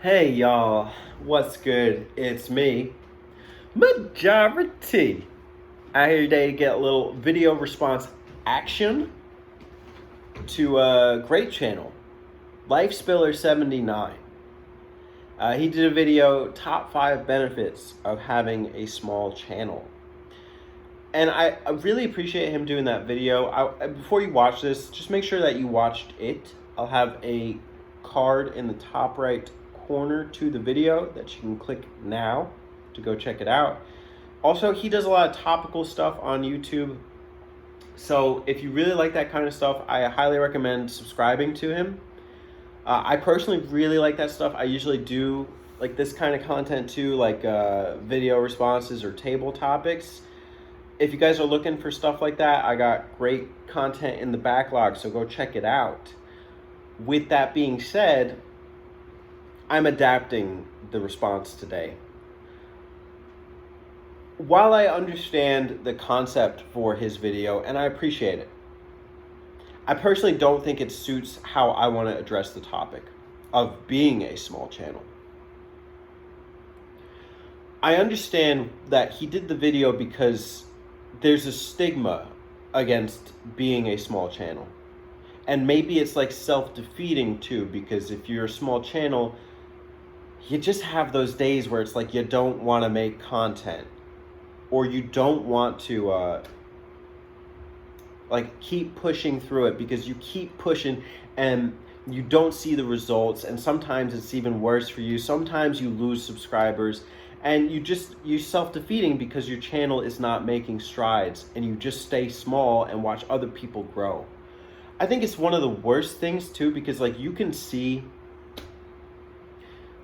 Hey y'all, what's good? It's me, Majority. Out here today to get a little video response action to a great channel, LifeSpiller79. He did a video, top 5 benefits of having a small channel. And I really appreciate him doing that video. Before you watch this, just make sure that you watched it. I'll have a card in the top right corner to the video that you can click now to go check it out. Also, he does a lot of topical stuff on YouTube. So if you really like that kind of stuff, I highly recommend subscribing to him. I personally really like that stuff. I usually do like this kind of content too, like video responses or table topics. If you guys are looking for stuff like that, I got great content in the backlog, so go check it out. With that being said, I'm adapting the response today. While I understand the concept for his video, and I appreciate it, I personally don't think it suits how I want to address the topic of being a small channel. I understand that he did the video because there's a stigma against being a small channel. And maybe it's like self-defeating too, because if you're a small channel, you just have those days where it's like you don't want to make content, or you don't want to like keep pushing through it because you keep pushing and you don't see the results, and sometimes it's even worse for you. Sometimes you lose subscribers and you're self-defeating because your channel is not making strides, and you just stay small and watch other people grow. I think it's one of the worst things too, because like you can see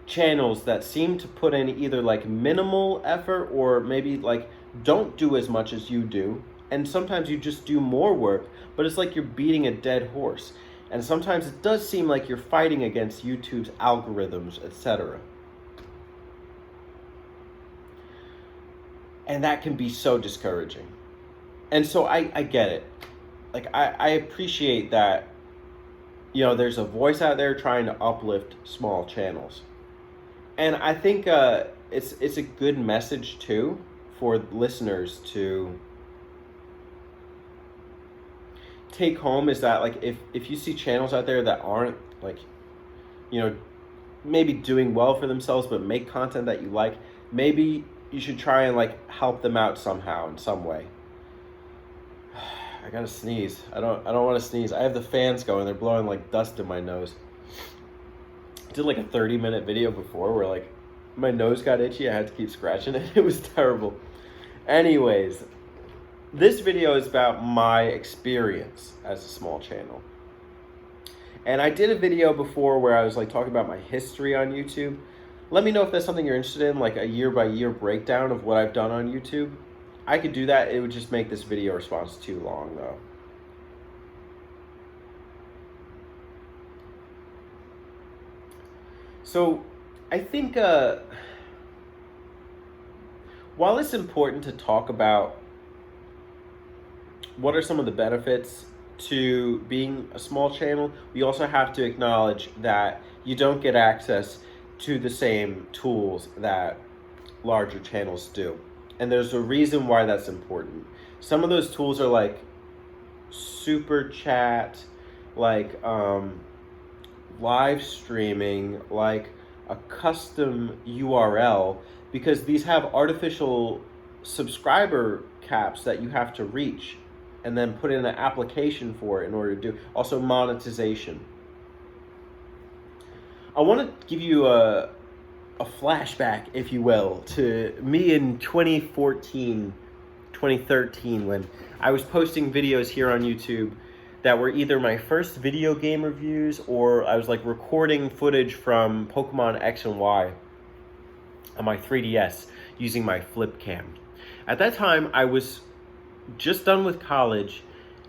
channels that seem to put in either like minimal effort or maybe like don't do as much as you do, and sometimes you just do more work, but it's like you're beating a dead horse, and sometimes it does seem like you're fighting against YouTube's algorithms, etc. And that can be so discouraging. And so I get it. Like I appreciate that, you know, there's a voice out there trying to uplift small channels. And I think it's a good message too for listeners to take home, is that like if you see channels out there that aren't like, you know, maybe doing well for themselves but make content that you like, maybe you should try and like help them out somehow in some way. I gotta sneeze. I don't want to sneeze. I have the fans going. They're blowing like dust in my nose. I did like a 30-minute video before where like my nose got itchy. I had to keep scratching it. It was terrible. Anyways, this video is about my experience as a small channel. And I did a video before where I was like talking about my history on YouTube. Let me know if that's something you're interested in, like a year-by-year breakdown of what I've done on YouTube. I could do that. It would just make this video response too long, though. So, I think while it's important to talk about what are some of the benefits to being a small channel, we also have to acknowledge that you don't get access to the same tools that larger channels do. And there's a reason why that's important. Some of those tools are like super chat, like live streaming, like a custom URL, because these have artificial subscriber caps that you have to reach and then put in an application for it in order to do. Also monetization. I want to give you a flashback, if you will, to me in 2014, 2013, when I was posting videos here on YouTube that were either my first video game reviews or I was like recording footage from Pokemon X and Y on my 3DS using my flip cam. At that time, I was just done with college,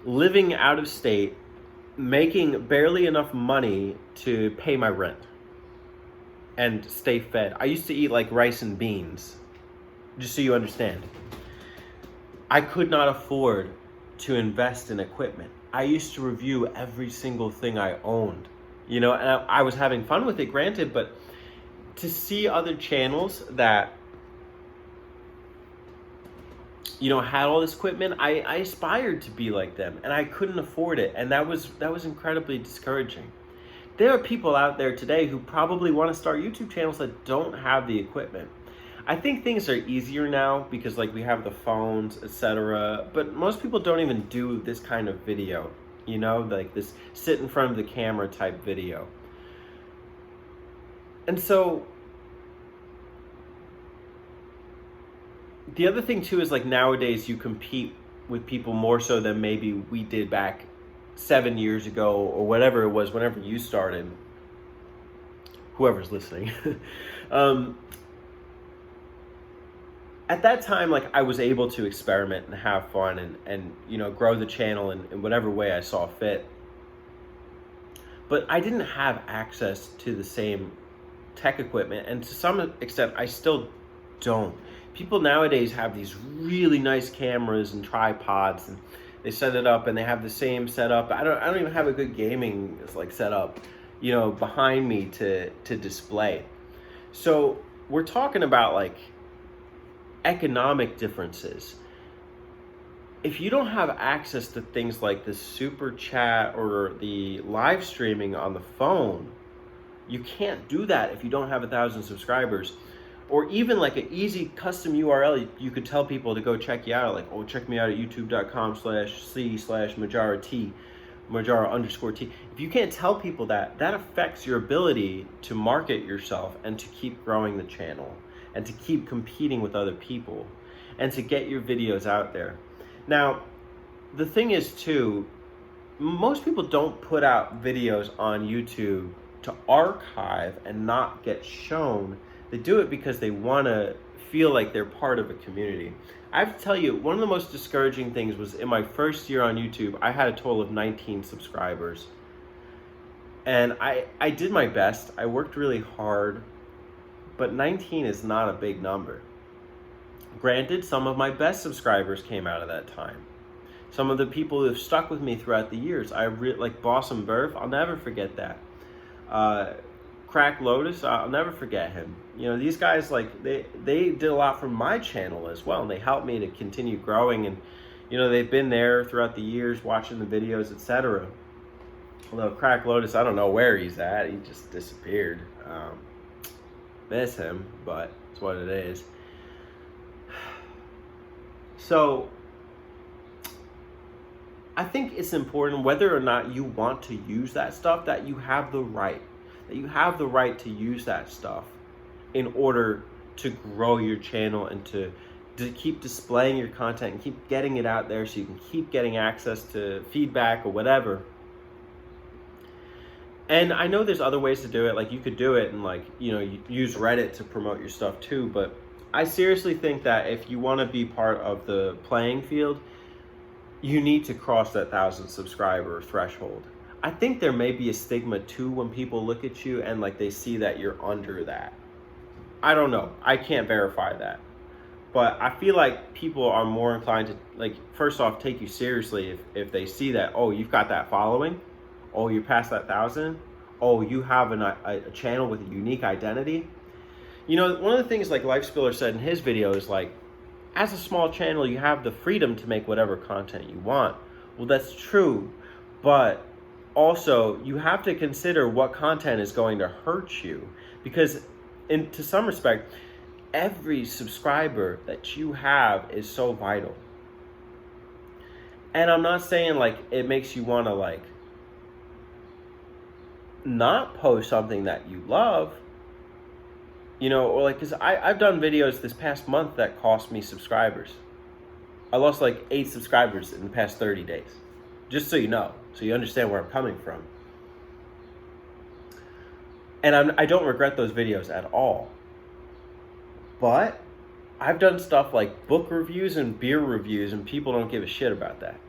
living out of state, making barely enough money to pay my rent and stay fed. I used to eat like rice and beans, just so you understand. I could not afford to invest in equipment. I used to review every single thing I owned, you know, and I was having fun with it, granted, but to see other channels that, you know, had all this equipment, I aspired to be like them, and I couldn't afford it, and that was incredibly discouraging. There are people out there today who probably want to start YouTube channels that don't have the equipment. I think things are easier now because like we have the phones, etc. But most people don't even do this kind of video, you know, like this sit in front of the camera type video. And so the other thing too is like nowadays you compete with people more so than maybe we did back 7 years ago or whatever it was, whenever you started, whoever's listening. At that time, like I was able to experiment and have fun and you know, grow the channel in whatever way I saw fit. But I didn't have access to the same tech equipment, and to some extent I still don't. People nowadays have these really nice cameras and tripods, and they set it up and they have the same setup. I don't even have a good gaming like setup, you know, behind me to display. So we're talking about like economic differences. If you don't have access to things like the super chat or the live streaming on the phone, you can't do that if you don't have 1,000 subscribers. Or even like an easy custom URL you could tell people to go check you out, like, oh, check me out at youtube.com/c/MajaraT, Majara_T. If you can't tell people that, that affects your ability to market yourself and to keep growing the channel and to keep competing with other people and to get your videos out there. Now, the thing is too, most people don't put out videos on YouTube to archive and not get shown. They do it because they want to feel like they're part of a community. I have to tell you, one of the most discouraging things was in my first year on YouTube, I had a total of 19 subscribers. And I did my best. I worked really hard, but 19 is not a big number. Granted, some of my best subscribers came out of that time. Some of the people who have stuck with me throughout the years, like Bossum Burf, I'll never forget that. Crack Lotus, I'll never forget him. You know, these guys, like, they did a lot for my channel as well, and they helped me to continue growing, and, you know, they've been there throughout the years watching the videos, etc. Although Crack Lotus, I don't know where he's at. He just disappeared. Miss him, but it's what it is. So I think it's important, whether or not you want to use that stuff, that you have the right. That you have the right to use that stuff in order to grow your channel and to keep displaying your content and keep getting it out there so you can keep getting access to feedback or whatever. And I know there's other ways to do it. Like you could do it and like, you know, you use Reddit to promote your stuff too. But I seriously think that if you want to be part of the playing field, you need to cross that 1,000 subscriber threshold. I think there may be a stigma too when people look at you and like they see that you're under that. I don't know. I can't verify that. But I feel like people are more inclined to, like, first off, take you seriously if they see that, oh, you've got that following. Oh, you're past that 1,000. Oh, you have a channel with a unique identity. You know, one of the things like Lifespiller said in his video is like, as a small channel, you have the freedom to make whatever content you want. Well, that's true. But also, you have to consider what content is going to hurt you, because to some respect, every subscriber that you have is so vital. And I'm not saying like it makes you want to like not post something that you love, you know, or like, because I've done videos this past month that cost me subscribers. I lost like 8 subscribers in the past 30 days, just so you know. So you understand where I'm coming from. And I don't regret those videos at all. But I've done stuff like book reviews and beer reviews, and people don't give a shit about that.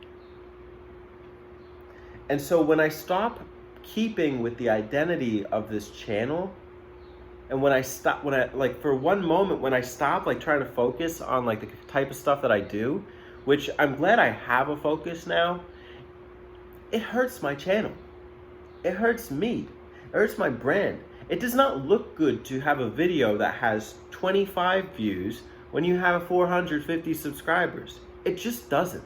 And so when I stop keeping with the identity of this channel, and when I for one moment, when I stop like trying to focus on like the type of stuff that I do, which I'm glad I have a focus now, it hurts my channel. It hurts me. It hurts my brand. It does not look good to have a video that has 25 views when you have 450 subscribers. It just doesn't.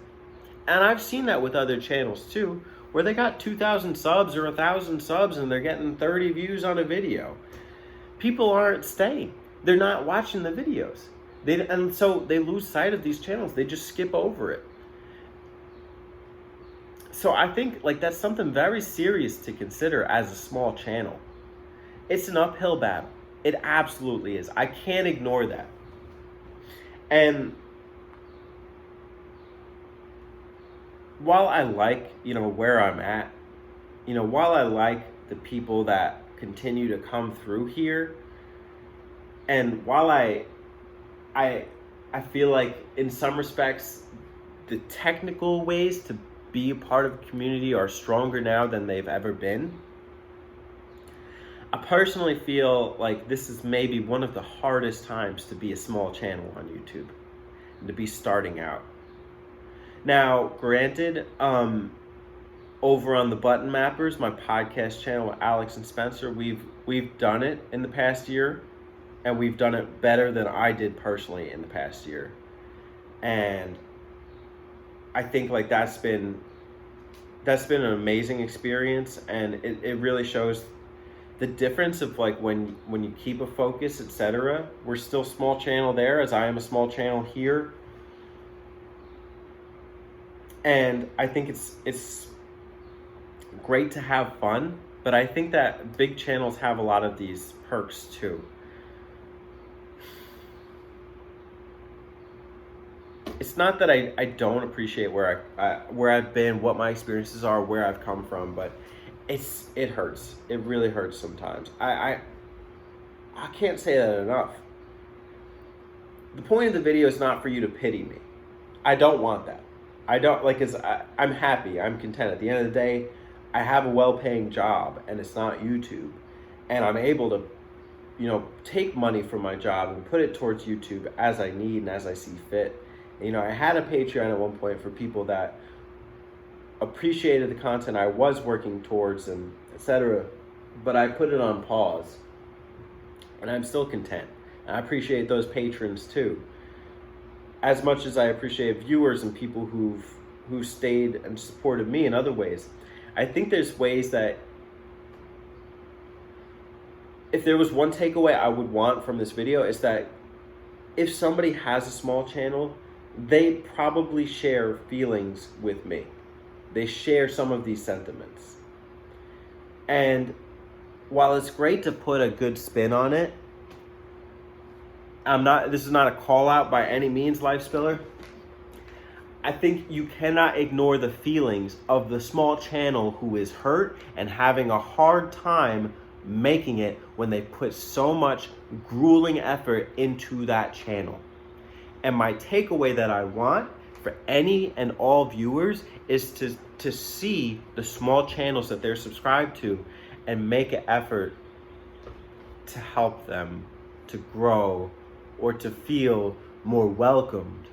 And I've seen that with other channels too, where they got 2,000 subs or 1,000 subs and they're getting 30 views on a video. People aren't staying. They're not watching the videos. And so they lose sight of these channels. They just skip over it. So I think like that's something very serious to consider as a small channel. It's an uphill battle. It absolutely is. I can't ignore that. And while I like, where I'm at, while I like the people that continue to come through here, and while I feel like in some respects the technical ways to be a part of a community are stronger now than they've ever been, I personally feel like this is maybe one of the hardest times to be a small channel on YouTube and to be starting out. Now, granted, over on the Button Mappers, my podcast channel with Alex and Spencer, we've done it in the past year, and we've done it better than I did personally in the past year. And I think like that's been an amazing experience, and it really shows the difference of like when you keep a focus, etc. We're still small channel there, as I am a small channel here. And I think it's great to have fun, but I think that big channels have a lot of these perks too. It's not that I don't appreciate where I've been, what my experiences are, where I've come from, but it hurts. It really hurts sometimes. I can't say that enough. The point of the video is not for you to pity me. I don't want that. I don't like, I'm happy, I'm content. At the end of the day, I have a well-paying job and it's not YouTube. And I'm able to, take money from my job and put it towards YouTube as I need and as I see fit. I had a Patreon at one point for people that appreciated the content I was working towards and etc. But I put it on pause. And I'm still content. And I appreciate those patrons too. As much as I appreciate viewers and people who stayed and supported me in other ways. I think there's ways that if there was one takeaway I would want from this video, is that if somebody has a small channel, they probably share feelings with me. They share some of these sentiments. And while it's great to put a good spin on it, this is not a call out by any means, Life Spiller. I think you cannot ignore the feelings of the small channel who is hurt and having a hard time making it when they put so much grueling effort into that channel. And my takeaway that I want for any and all viewers is to see the small channels that they're subscribed to and make an effort to help them to grow or to feel more welcomed.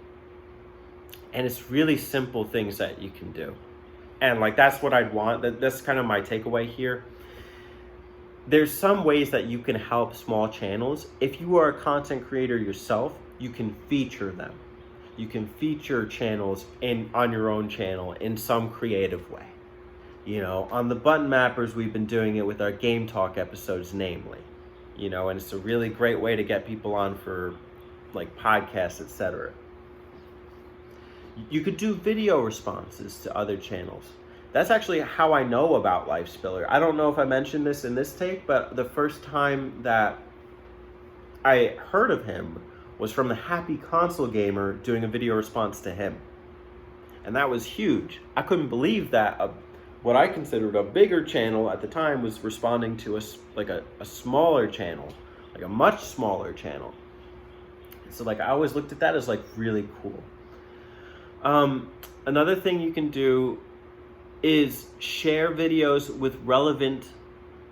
And it's really simple things that you can do. And like, that's what I'd want. That's kind of my takeaway here. There's some ways that you can help small channels. If you are a content creator yourself, you can feature them. You can feature channels on your own channel in some creative way. On the Button Mappers, we've been doing it with our Game Talk episodes, namely. And it's a really great way to get people on for like podcasts, etc. You could do video responses to other channels. That's actually how I know about Life Spiller. I don't know if I mentioned this in this take, but the first time that I heard of him was from the Happy Console Gamer doing a video response to him. And that was huge. I couldn't believe that what I considered a bigger channel at the time was responding to a smaller channel, like a much smaller channel. So like, I always looked at that as like really cool. Another thing you can do is share videos with relevant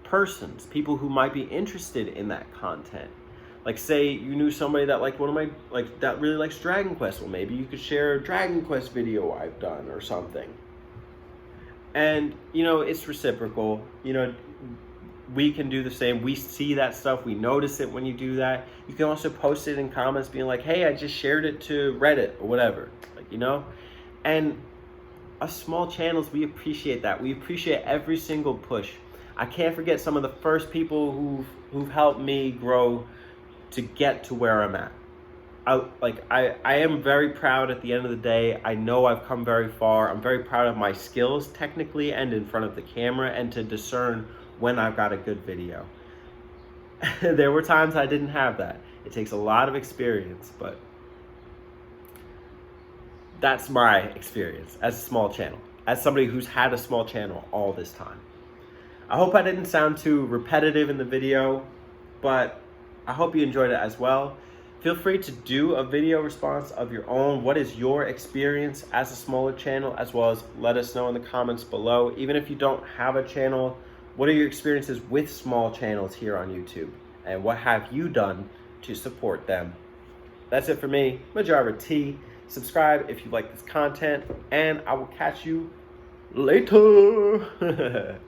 persons, people who might be interested in that content. Like, say you knew somebody that that really likes Dragon Quest. Well, maybe you could share a Dragon Quest video I've done or something. And, it's reciprocal. we can do the same. We see that stuff. We notice it when you do that. You can also post it in comments being like, hey, I just shared it to Reddit or whatever, like, you know? And us small channels, we appreciate that. We appreciate every single push. I can't forget some of the first people who've helped me grow to get to where I'm at. I am very proud at the end of the day. I know I've come very far. I'm very proud of my skills technically and in front of the camera, and to discern when I've got a good video. There were times I didn't have that. It takes a lot of experience, but that's my experience as a small channel, as somebody who's had a small channel all this time. I hope I didn't sound too repetitive in the video, but I hope you enjoyed it as well. Feel free to do a video response of your own. What is your experience as a smaller channel, as well as let us know in the comments below. Even if you don't have a channel, what are your experiences with small channels here on YouTube? And what have you done to support them? That's it for me, Majara T. Subscribe if you like this content, and I will catch you later.